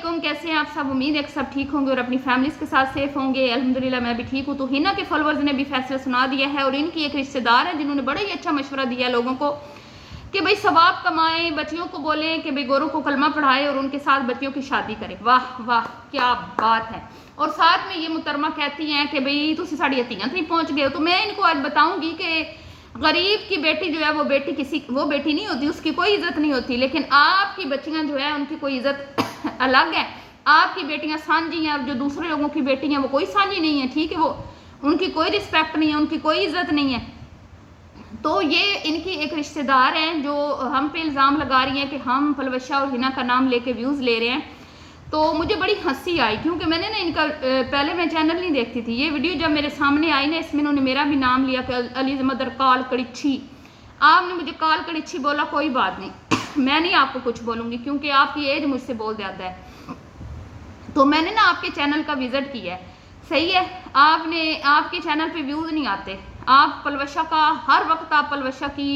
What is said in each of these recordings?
अस्सलामुअलैकुम, कैसे हैं आप सब। उम्मीद है कि सब ठीक होंगे और अपनी फैमिलीज के साथ सेफ होंगे। अल्हम्दुलिल्लाह मैं भी ठीक हूँ। तो हिना के फॉलोअर्स ने भी फैसला सुना दिया है और इनकी एक रिश्तेदार है जिन्होंने बड़ा ही अच्छा मशवरा दिया है लोगों को कि भाई सवाब कमाएं, बच्चियों को बोलें कि भाई गोरों को कलमा पढ़ाए और उनके साथ बच्चियों की शादी करें। वाह वाह क्या बात है। और साथ में ये मुहतरमा कहती हैं कि भाई तुम साड़ी हत्तियां तक पहुँच गए हो। तो मैं इनको आज बताऊंगी कि गरीब की बेटी जो है वो बेटी नहीं होती, उसकी कोई इज्जत नहीं होती। लेकिन आपकी बच्चियां जो है उनकी कोई इज्जत अलग है। आपकी बेटियां सांझी हैं और जो दूसरे लोगों की बेटी हैं वो कोई सांझी नहीं है, ठीक है। वो उनकी कोई रिस्पेक्ट नहीं है, उनकी कोई इज्जत नहीं है। तो ये इनकी एक रिश्तेदार हैं जो हम पे इल्ज़ाम लगा रही हैं कि हम पलवशा और हिना का नाम लेके व्यूज़ ले रहे हैं। तो मुझे बड़ी हंसी आई क्योंकि मैंने ना इनका पहले मैं चैनल नहीं देखती थी। ये वीडियो जब मेरे सामने आई ना, इसमें इन्होंने मेरा भी नाम लिया कि अलीज़ मदर काल कड़िच्छी। आपने मुझे काल कड़िच्छी बोला, कोई बात नहीं, मैं नहीं आपको कुछ बोलूँगी क्योंकि आपकी एज मुझसे बहुत ज़्यादा है। तो मैंने ना आपके चैनल का विज़िट किया है, सही है। आपके चैनल पे व्यूज़ नहीं आते। आप पलवशा का हर वक्त आप पलवशा की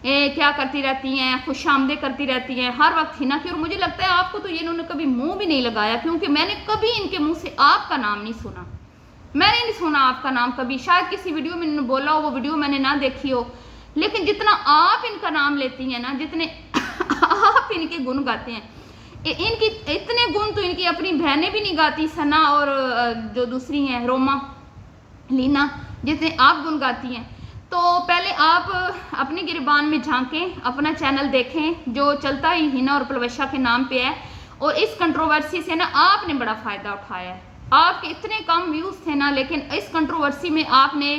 क्या करती रहती हैं, खुशामदे करती रहती हैं हर वक्त हिना की। और मुझे लगता है आपको तो ये इन्होंने कभी मुंह भी नहीं लगाया क्योंकि मैंने कभी इनके मुंह से आपका नाम नहीं सुना। मैंने नहीं सुना आपका नाम कभी। शायद किसी वीडियो में इन्होंने बोला हो, वो वीडियो मैंने ना देखी हो। लेकिन जितना आप इनका नाम लेती हैं ना, जितने आप इनके गुण गाते हैं, इनकी इतने गुण तो इनकी अपनी बहनें भी नहीं गाती, सना और जो दूसरी हैं रोमा लीना, जितने आप गुण गाती हैं। तो पहले आप अपनी गिरबान में झांकें, अपना चैनल देखें जो चलता ही हिना और पलवशा के नाम पे है। और इस कंट्रोवर्सी से ना आपने बड़ा फ़ायदा उठाया है। आपके इतने कम व्यूज़ थे ना, लेकिन इस कंट्रोवर्सी में आपने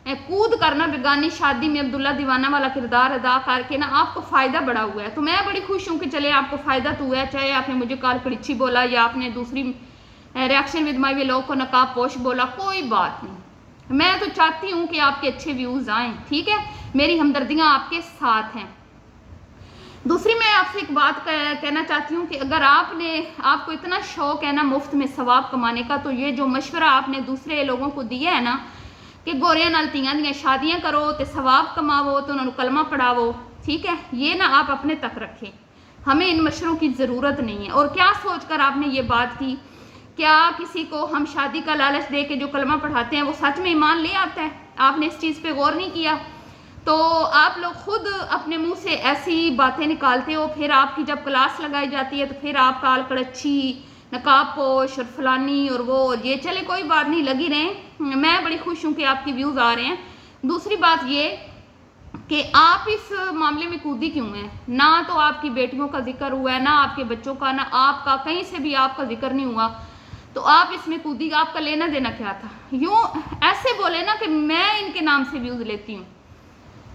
कूद करना बेगानी शादी में अब्दुल्ला दीवाना वाला किरदार अदा करके ना आपको फ़ायदा बड़ा हुआ है। तो मैं बड़ी खुश हूँ कि चले आपको फ़ायदा तो हुआ है। चाहे आपने मुझे काल कड़िच्छी बोला या आपने दूसरी रिएक्शन विद माई वे लोग को नकाब पोश बोला, कोई बात नहीं। मैं तो चाहती हूँ कि आपके अच्छे व्यूज़ आएँ, ठीक है। मेरी हमदर्दियाँ आपके साथ हैं। दूसरी मैं आपसे एक बात कहना चाहती हूँ कि अगर आपको इतना शौक है ना मुफ्त में सवाब कमाने का, तो ये जो मशवरा आपने दूसरे लोगों को दिया है ना कि गोरियां नाल तियां दियां शादियां करो तो सवाब कमावो, तो उन्होंने कलमा पढ़ावो, ठीक है, ये ना आप अपने तक रखें। हमें इन मशवरों की ज़रूरत नहीं है। और क्या सोचकर आपने ये बात की, क्या किसी को हम शादी का लालच दे के जो कलमा पढ़ाते हैं वो सच में ईमान ले आता है? आपने इस चीज़ पे गौर नहीं किया। तो आप लोग खुद अपने मुंह से ऐसी बातें निकालते हो, फिर आपकी जब क्लास लगाई जाती है तो फिर आप काल कड़च्छी, नकाब पोश और फलानी और वो और ये। चले कोई बात नहीं, लगी रहें। मैं बड़ी खुश हूँ कि आपके व्यूज़ आ रहे हैं। दूसरी बात ये कि आप इस मामले में कूदी क्यों हैं? ना तो आपकी बेटियों का जिक्र हुआ है, ना आपके बच्चों का, ना आपका, कहीं से भी आपका जिक्र नहीं हुआ। तो आप इसमें कूदी, आपका लेना देना क्या था? यूँ ऐसे बोले ना कि मैं इनके नाम से व्यूज़ लेती हूँ।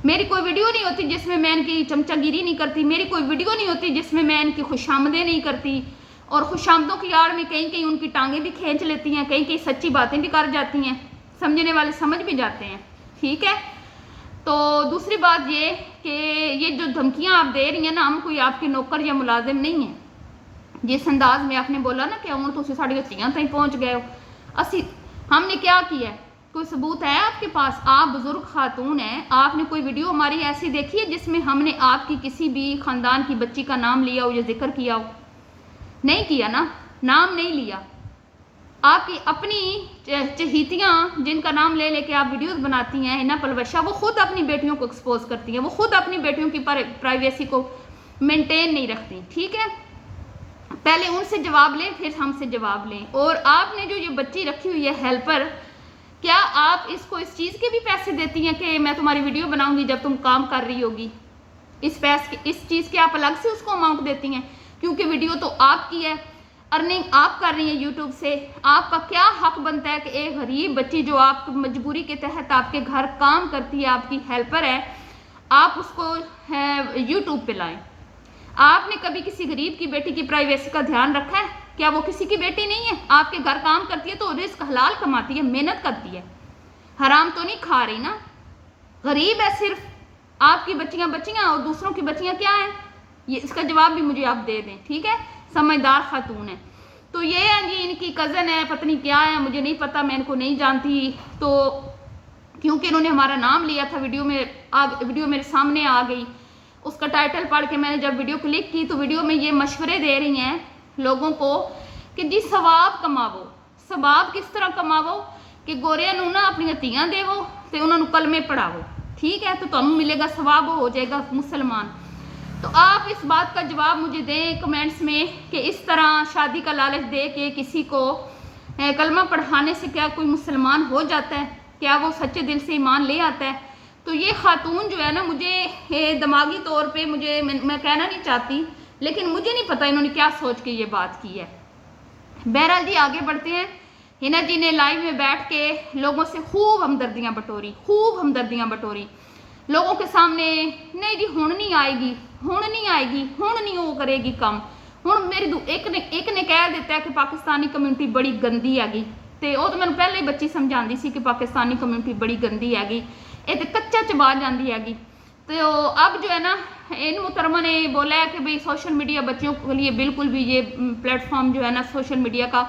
मेरी कोई वीडियो नहीं होती जिसमें मैं इनकी चमचागिरी नहीं करती। मेरी कोई वीडियो नहीं होती जिसमें मैं इनकी खुशामदें नहीं करती। और खुशामदों की आड़ में कहीं कहीं उनकी टांगें भी खींच लेती हैं, कहीं कहीं सच्ची बातें भी कर जाती हैं। समझने वाले समझ भी जाते हैं, ठीक है। तो दूसरी बात ये कि ये जो धमकियाँ आप दे रही हैं ना, हम कोई आपके नौकर या मुलाजिम नहीं है। जिस अंदाज में आपने बोला ना कि उम्र तो साड़ी हत्तियां तक पहुँच गए हो, हमने क्या किया है? कोई सबूत है आपके पास? आप बुजुर्ग खातून हैं, आपने कोई वीडियो हमारी ऐसी देखी है जिसमें हमने आपकी किसी भी ख़ानदान की बच्ची का नाम लिया हो या जिक्र किया हो? नहीं किया ना, नाम नहीं लिया। आपकी अपनी चहीतियाँ जिनका नाम ले लेके आप वीडियोस बनाती हैं, हिना पलवशा, वो खुद अपनी बेटियों को एक्सपोज करती हैं। वो खुद अपनी बेटियों की प्राइवेसी को मेंटेन नहीं रखती, ठीक है। पहले उनसे जवाब लें, फिर हमसे जवाब लें। और आपने जो ये बच्ची रखी हुई है हेल्पर, क्या आप इसको इस चीज़ के भी पैसे देती हैं कि मैं तुम्हारी वीडियो बनाऊंगी जब तुम काम कर रही होगी? इस चीज़ के आप अलग से उसको अमाउंट देती हैं? क्योंकि वीडियो तो आपकी है, अर्निंग आप कर रही हैं यूट्यूब से। आपका क्या हक बनता है कि एक गरीब बच्ची जो आप मजबूरी के तहत आपके घर काम करती है, आपकी हेल्पर है, आप उसको यूट्यूब पे लाएं? आपने कभी किसी गरीब की बेटी की प्राइवेसी का ध्यान रखा है? क्या वो किसी की बेटी नहीं है? आपके घर काम करती है तो रिस्क हलाल कमाती है, मेहनत करती है, हराम तो नहीं खा रही ना। गरीब है सिर्फ। आपकी बच्चियां और दूसरों की बच्चियां क्या हैं? ये इसका जवाब भी मुझे आप दे दें, ठीक है। समझदार खातून है। तो ये है जी, इनकी कज़न है, पत्नी क्या है मुझे नहीं पता, मैं इनको नहीं जानती। तो क्योंकि इन्होंने हमारा नाम लिया था वीडियो मेरे सामने आ गई, उसका टाइटल पढ़ के मैंने जब वीडियो क्लिक की तो वीडियो में ये मशवरे दे रही हैं लोगों को कि जी सवाब कमावो। सवाब किस तरह कमावो कि गोरियां नूं ना अपनी धीआं देवो ते उन्हां नूं कलमे पढ़ावो, ठीक है, तो तुहानूं मिलेगा सवाब, हो जाएगा मुसलमान। तो आप इस बात का जवाब मुझे दें कमेंट्स में कि इस तरह शादी का लालच दे के किसी को कलमा पढ़ाने से क्या कोई मुसलमान हो जाता है? क्या वो सच्चे दिल से ईमान ले आता है? तो ये खातून जो है ना, मुझे दिमागी तौर पे मैं कहना नहीं चाहती, लेकिन मुझे नहीं पता इन्होंने क्या सोच के ये बात की है। बहरहाल जी आगे बढ़ते हैं। हिना जी ने लाइव में बैठ के लोगों से खूब हमदर्दियाँ बटोरी लोगों के सामने। नहीं जी हुण नहीं आएगी, हुण नहीं वो करेगी काम। हुण मेरी एक ने कह दिता है कि पाकिस्तानी कम्यूनिटी बड़ी गंदी हैगी, तो वो तो मैंने पहले ही बच्ची समझाती सी कि पाकिस्तानी कम्यूनिटी बड़ी गंदी हैगी, ये तो कच्चा चबा जाती हैगी। तो अब जो है ना, इन मुहतरमा ने बोला है कि भाई सोशल मीडिया बच्चियों के लिए बिल्कुल भी, ये प्लेटफॉर्म जो है ना सोशल मीडिया का,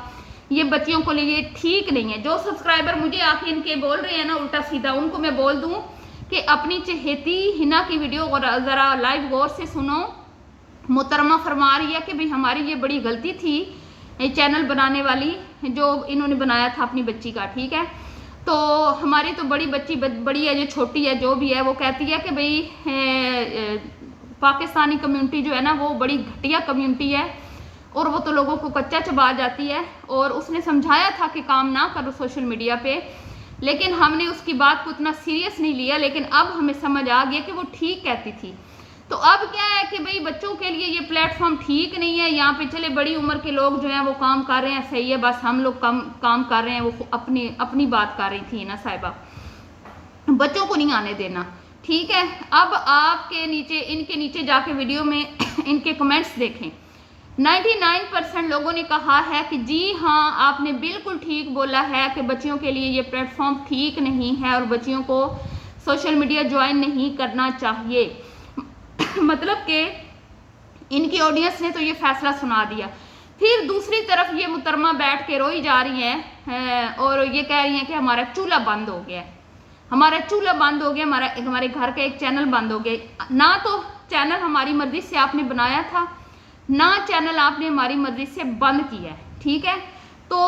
ये बच्चियों के लिए ठीक नहीं है। जो सब्सक्राइबर मुझे आके इनके बोल रहे हैं ना उल्टा सीधा, उनको मैं बोल दूं कि अपनी चहेती हिना की वीडियो ज़रा लाइव गौर से सुनो। मुहतरमा फरमा रही है कि भाई हमारी ये बड़ी गलती थी चैनल बनाने वाली, जो इन्होंने बनाया था अपनी बच्ची का, ठीक है। तो हमारी तो बड़ी बच्ची बड़ी है, जो छोटी है जो भी है, वो कहती है कि भाई पाकिस्तानी कम्युनिटी जो है ना वो बड़ी घटिया कम्युनिटी है और वो तो लोगों को कच्चा चबा जाती है। और उसने समझाया था कि काम ना करो सोशल मीडिया पे, लेकिन हमने उसकी बात को इतना सीरियस नहीं लिया। लेकिन अब हमें समझ आ गया कि वो ठीक कहती थी। तो अब क्या है कि भाई बच्चों के लिए ये प्लेटफॉर्म ठीक नहीं है। यहाँ पे चले बड़ी उम्र के लोग जो हैं वो काम कर रहे हैं, सही है, बस हम लोग काम कर रहे हैं। वो अपनी बात कर रही थी ना साहिबा, बच्चों को नहीं आने देना, ठीक है। अब आपके नीचे, इनके नीचे जाके वीडियो में इनके कमेंट्स देखें। 99% लोगों ने कहा है कि जी हाँ आपने बिल्कुल ठीक बोला है कि बच्चियों के लिए ये प्लेटफॉर्म ठीक नहीं है और बच्चियों को सोशल मीडिया ज्वाइन नहीं करना चाहिए। मतलब कि इनकी ऑडियंस ने तो ये फैसला सुना दिया। फिर दूसरी तरफ ये मुहतरमा बैठ के रोई जा रही हैं और ये कह रही हैं कि हमारा चूल्हा बंद हो गया, हमारा हमारे घर का एक चैनल बंद हो गया। ना तो चैनल हमारी मर्जी से आपने बनाया था, ना चैनल आपने हमारी मर्जी से बंद किया है, ठीक है। तो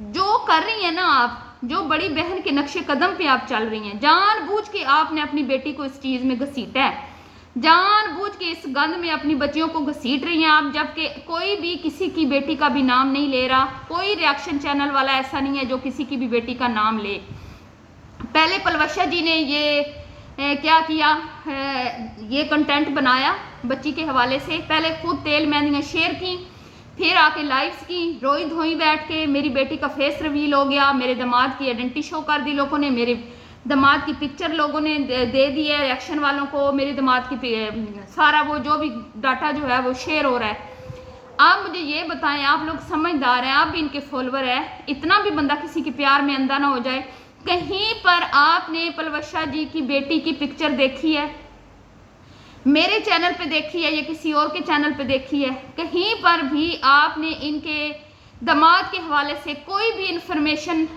जो कर रही हैं ना आप, जो बड़ी बहन के नक्शे कदम पे आप चल रही हैं, जानबूझ के आपने अपनी बेटी को इस चीज़ में घसीटा है, जानबूझ के इस गंद में अपनी बच्चियों को घसीट रही हैं आप। जबकि कोई भी किसी की बेटी का भी नाम नहीं ले रहा, कोई रिएक्शन चैनल वाला ऐसा नहीं है जो किसी की भी बेटी का नाम ले। पहले पलवशा जी ने ये क्या किया, ये कंटेंट बनाया बच्ची के हवाले से, पहले खुद तेल मेहंदियाँ शेयर की, फिर आके लाइव्स की, रोई धोई बैठ के मेरी बेटी का फेस रिवील हो गया, मेरे दामाद की आइडेंटिटी शो कर दी लोगों ने, मेरे दामाद की पिक्चर लोगों ने दे दी है रिएक्शन वालों को, मेरे दामाद की सारा वो जो भी डाटा जो है वो शेयर हो रहा है। आप मुझे ये बताएं, आप लोग समझदार हैं, आप भी इनके फॉलोवर हैं, इतना भी बंदा किसी के प्यार में अंधा ना हो जाए। कहीं पर आपने पलवशा जी की बेटी की पिक्चर देखी है? मेरे चैनल पे देखी है या किसी और के चैनल पे देखी है? कहीं पर भी आपने इनके दामाद के हवाले से कोई भी इंफॉर्मेशन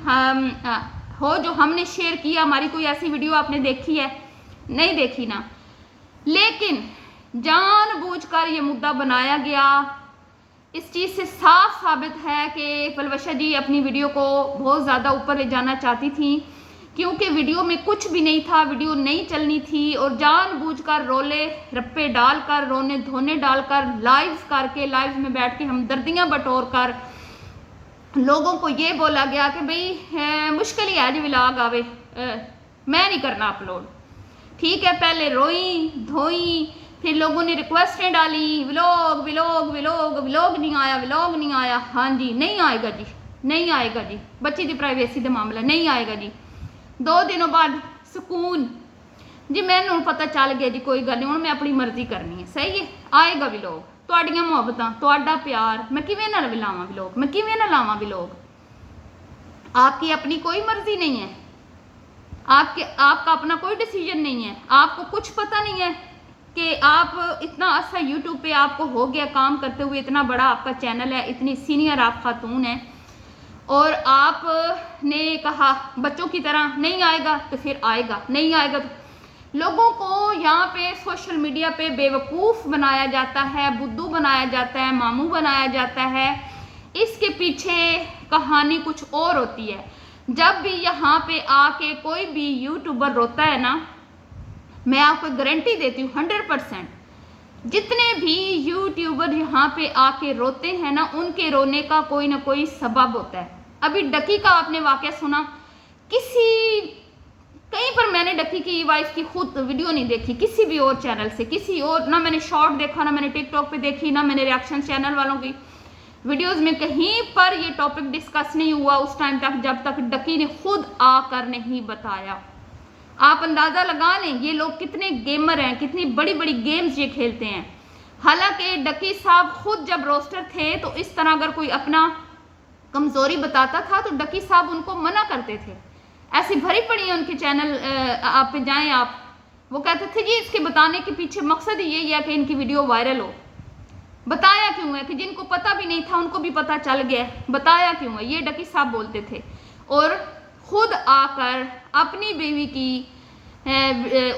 हो जो हमने शेयर किया, हमारी कोई ऐसी वीडियो आपने देखी है? नहीं देखी ना। लेकिन जानबूझकर ये मुद्दा बनाया गया। इस चीज़ से साफ साबित है कि पलवशा जी अपनी वीडियो को बहुत ज़्यादा ऊपर ले जाना चाहती थी, क्योंकि वीडियो में कुछ भी नहीं था, वीडियो नहीं चलनी थी, और जानबूझकर रोले रप्पे डालकर, रोने धोने डालकर, लाइव करके, लाइव में बैठ के हमदर्दियाँ बटोर कर लोगों को ये बोला गया कि भाई मुश्किल ही है जी व्लॉग आवे, मैं नहीं करना अपलोड, ठीक है। पहले रोई धोई, फिर लोगों ने रिक्वेस्टें डाली, व्लॉग व्लॉग व्लॉग व्लॉग नहीं आया, व्लॉग नहीं आया। हाँ जी नहीं आएगा जी, नहीं आएगा जी, बच्ची की प्राइवेसी का मामला नहीं आएगा जी। 2 दिनों बाद सुकून जी, मैनू पता चल गया जी, कोई गल नहीं, हुण मैं अपनी मर्जी करनी है, सही है, आएगा व्लॉग, तुहाडियां मुहब्बतां, तुहाडा प्यार, मैं किवें ना लावां व्लॉग, मैं किवें ना लावां व्लॉग। आपकी अपनी कोई मर्जी नहीं है, आपका अपना कोई डिसीजन नहीं है, आपको कुछ पता नहीं है कि आप इतना अच्छा यूट्यूब पे आपको हो गया काम करते हुए, इतना बड़ा आपका चैनल है, इतनी सीनियर आप खातून हैं, और आपने कहा बच्चों की तरह नहीं आएगा तो फिर आएगा, नहीं आएगा तो लोगों को यहाँ पे सोशल मीडिया पे बेवकूफ़ बनाया जाता है, बुद्धू बनाया जाता है, मामू बनाया जाता है। इसके पीछे कहानी कुछ और होती है। जब भी यहाँ पे आके कोई भी यूट्यूबर रोता है ना, मैं आपको गारंटी देती हूँ 100%, जितने भी यूट्यूबर यहाँ पे आके रोते हैं ना, उनके रोने का कोई ना कोई सबब होता है। अभी डकी का आपने वाकया सुना, कहीं पर मैंने डकी की वाइफ की खुद वीडियो नहीं देखी किसी भी और चैनल से, किसी और, ना मैंने शॉर्ट देखा, ना मैंने टिकटॉक पे देखी, ना मैंने रिएक्शन चैनल वालों की वीडियोस में कहीं पर ये टॉपिक डिस्कस नहीं हुआ उस टाइम तक, जब तक डकी ने खुद आकर नहीं बताया। आप अंदाजा लगा लें ये लोग कितने गेमर हैं, कितनी बड़ी बड़ी गेम्स ये खेलते हैं। हालांकि डकी साहब खुद जब रोस्टर थे तो इस तरह अगर कोई अपना कमजोरी बताता था तो डकी साहब उनको मना करते थे। ऐसी भरी पड़ी है उनके चैनल, आप पे जाएं आप, वो कहते थे जी इसके बताने के पीछे मकसद ये है कि इनकी वीडियो वायरल हो। बताया क्यों है कि जिनको पता भी नहीं था उनको भी पता चल गया, बताया क्यों है, ये डकी साहब बोलते थे। और खुद आकर अपनी बीवी की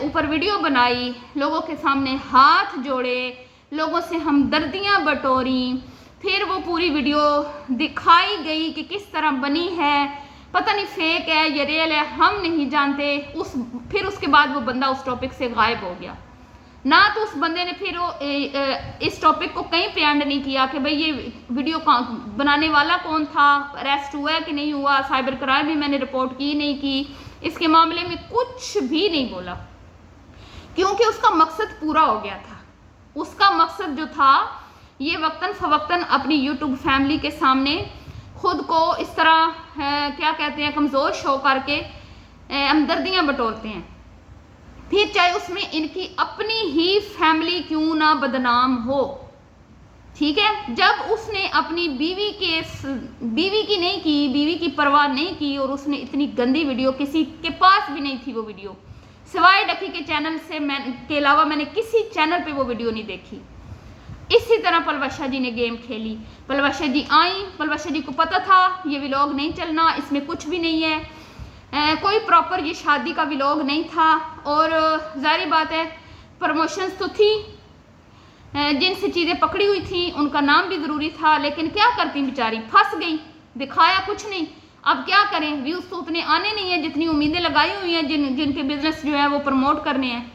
ऊपर वीडियो बनाई, लोगों के सामने हाथ जोड़े, लोगों से हमदर्दियां बटोरी, फिर वो पूरी वीडियो दिखाई गई कि किस तरह बनी है, पता नहीं फेक है या रियल है, हम नहीं जानते। फिर उसके बाद वो बंदा उस टॉपिक से गायब हो गया। ना तो उस बंदे ने फिर इस टॉपिक को कहीं पे एंड नहीं किया कि भाई ये वीडियो बनाने वाला कौन था, अरेस्ट हुआ है कि नहीं हुआ, साइबर क्राइम भी मैंने रिपोर्ट की नहीं की, इसके मामले में कुछ भी नहीं बोला, क्योंकि उसका मकसद पूरा हो गया था। उसका मकसद जो था, ये वक्तन फवक्तन अपनी यूट्यूब फैमिली के सामने खुद को इस तरह क्या कहते हैं कमज़ोर शो करके हमदर्दियाँ बटोरते हैं, फिर चाहे उसमें इनकी अपनी ही फैमिली क्यों ना बदनाम हो। ठीक है, जब उसने अपनी बीवी की नहीं की, बीवी की परवाह नहीं की, और उसने इतनी गंदी वीडियो, किसी के पास भी नहीं थी वो वीडियो, सिवाय डकी के चैनल से के अलावा मैंने किसी चैनल पे वो वीडियो नहीं देखी। इसी तरह पलवशा जी ने गेम खेली। पलवशा जी आई, पलवशा जी को पता था ये व्लॉग नहीं चलना, इसमें कुछ भी नहीं है, कोई प्रॉपर ये शादी का व्लॉग नहीं था, और जाहिर बात है प्रमोशंस तो थी, जिनसे चीज़ें पकड़ी हुई थी उनका नाम भी ज़रूरी था, लेकिन क्या करती बेचारी, फंस गई, दिखाया कुछ नहीं। अब क्या करें, व्यूज़ तो उतने आने नहीं है जितनी उम्मीदें लगाई हुई हैं जिनके बिजनेस जो है वो प्रमोट करने हैं।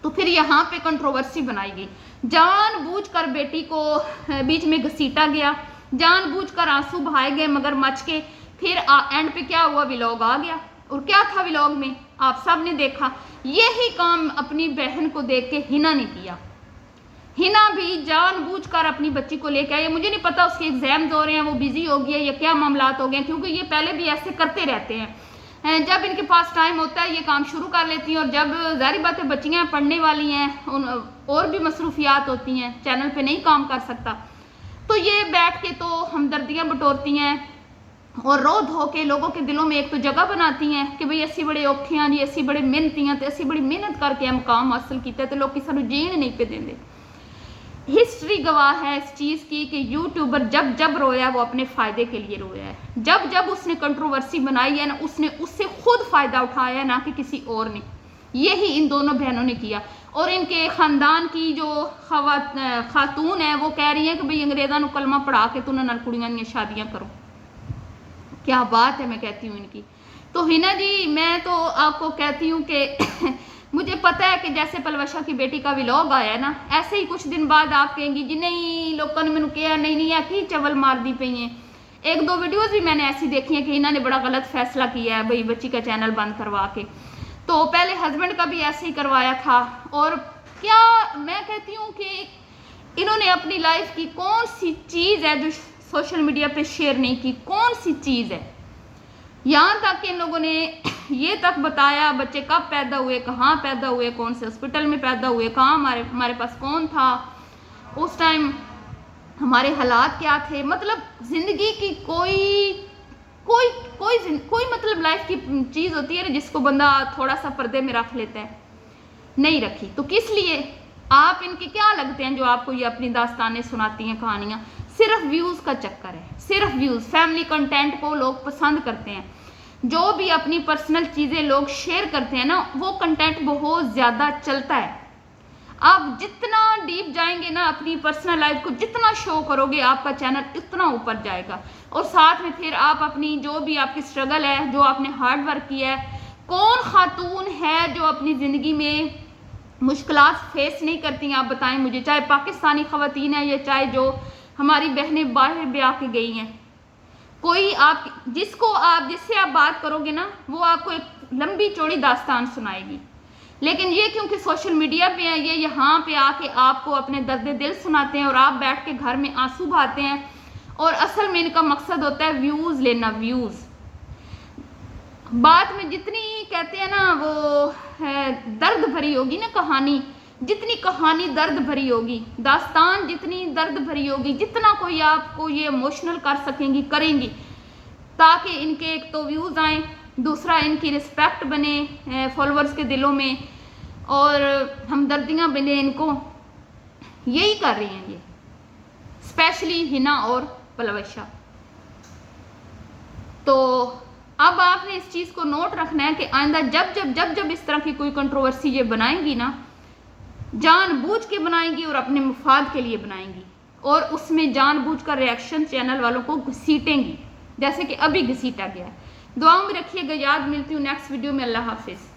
तो फिर यहाँ पे कंट्रोवर्सी बनाई गई, जानबूझकर बेटी को बीच में घसीटा गया, जानबूझकर आंसू बहाए गए मगरमच्छ के। फिर एंड पे क्या हुआ, व्लॉग आ गया, और क्या था व्लॉग में आप सब ने देखा। यही काम अपनी बहन को देख के हिना ने किया। हिना भी जानबूझकर अपनी बच्ची को लेके आई, मुझे नहीं पता उसके एग्जाम्स हो रहे हैं, वो बिजी हो गई है या क्या मामलात हो गए, क्योंकि ये पहले भी ऐसे करते रहते हैं, जब इनके पास टाइम होता है ये काम शुरू कर लेती हैं, और जब जाहिर बात है बच्चियाँ पढ़ने वाली हैं, उन और भी मसरूफियात होती हैं, चैनल पे नहीं काम कर सकता, तो ये बैठ के तो हमदर्दियाँ बटोरती हैं और रो धो के लोगों के दिलों में एक तो जगह बनाती हैं कि भाई असी बड़े औखे हैं जी, असी बड़े मेहनती हैं, तो असी बड़ी मेहनत करके मुकाम हासिल किया, तो लोग सानू जीण नहीं पे देंगे। हिस्ट्री गवाह है इस चीज़ की कि यूट्यूबर जब जब रोया वो अपने फ़ायदे के लिए रोया है, जब जब उसने कंट्रोवर्सी बनाई है ना, उसने उससे खुद फ़ायदा उठाया है, ना कि किसी और ने। यही इन दोनों बहनों ने किया, और इनके ख़ानदान की जो खातून है वो कह रही है कि भाई अंग्रेज़ों को कलमा पढ़ा के तो नाल कुड़ियां दी शादियाँ करो। क्या बात है, मैं कहती हूँ इनकी। तो हिना जी, मैं तो आपको कहती हूँ कि मुझे पता है कि जैसे पलवशा की बेटी का व्लॉग आया ना, ऐसे ही कुछ दिन बाद आप कहेंगी जी नहीं लोगों ने मैंने कहा नहीं है कि चवल मार दी पई हैं। एक दो वीडियोस भी मैंने ऐसी देखी है कि इन्होंने बड़ा गलत फैसला किया है भाई बच्ची का चैनल बंद करवा के, तो पहले हस्बैंड का भी ऐसे ही करवाया था। और क्या मैं कहती हूँ कि इन्होंने अपनी लाइफ की कौन सी चीज़ है जो सोशल मीडिया पे शेयर नहीं की, कौन सी चीज़ है। यहाँ तक कि इन लोगों ने ये तक बताया बच्चे कब पैदा हुए, कहाँ पैदा हुए, कौन से हॉस्पिटल में पैदा हुए, कहाँ हमारे पास कौन था उस टाइम, हमारे हालात क्या थे। मतलब ज़िंदगी की कोई मतलब लाइफ की चीज़ होती है ना जिसको बंदा थोड़ा सा पर्दे में रख लेता है, नहीं रखी। तो किस लिए आप इनके क्या लगते हैं जो आपको ये अपनी दास्तानें सुनाती हैं, कहानियाँ, सिर्फ व्यूज़ का चक्कर है, सिर्फ व्यूज़। फैमिली कंटेंट को लोग पसंद करते हैं, जो भी अपनी पर्सनल चीज़ें लोग शेयर करते हैं ना, वो कंटेंट बहुत ज़्यादा चलता है। आप जितना डीप जाएंगे ना अपनी पर्सनल लाइफ को, जितना शो करोगे, आपका चैनल इतना ऊपर जाएगा। और साथ में फिर आप अपनी जो भी आपकी स्ट्रगल है, जो आपने हार्ड वर्क किया है, कौन खातून है जो अपनी ज़िंदगी में मुश्किलात फेस नहीं करती हैं, आप बताएं मुझे। चाहे पाकिस्तानी ख़वातीन है या चाहे जो हमारी बहनें बाहर ब्याह के गई हैं, कोई आप जिससे आप बात करोगे ना, वो आपको एक लंबी चौड़ी दास्तान सुनाएगी। लेकिन ये क्योंकि सोशल मीडिया पे है, ये यहाँ पे आके आपको अपने दर्द दिल सुनाते हैं और आप बैठ के घर में आंसू बहाते हैं। और असल में इनका मकसद होता है व्यूज़ लेना, व्यूज़। बात में जितनी कहते हैं ना वो है दर्द भरी होगी ना कहानी, जितनी कहानी दर्द भरी होगी, दास्तान जितनी दर्द भरी होगी, जितना कोई आपको ये इमोशनल कर सकेंगी करेंगी, ताकि इनके एक तो व्यूज़ आए, दूसरा इनकी रिस्पेक्ट बने फॉलोअर्स के दिलों में, और हमदर्दियाँ बने इनको। यही कर रही हैं ये, स्पेशली हिना और पलवशा। तो अब आपने इस चीज़ को नोट रखना है कि आइंदा जब इस तरह की कोई कंट्रोवर्सी ये बनाएंगी ना, जानबूझ के बनाएंगी और अपने मुफाद के लिए बनाएंगी, और उसमें जानबूझ कर रिएक्शन चैनल वालों को घसीटेंगी, जैसे कि अभी घसीटा गया है। दुआओं में रखिएगा, याद। मिलती हूँ नेक्स्ट वीडियो में। अल्लाह हाफिज़।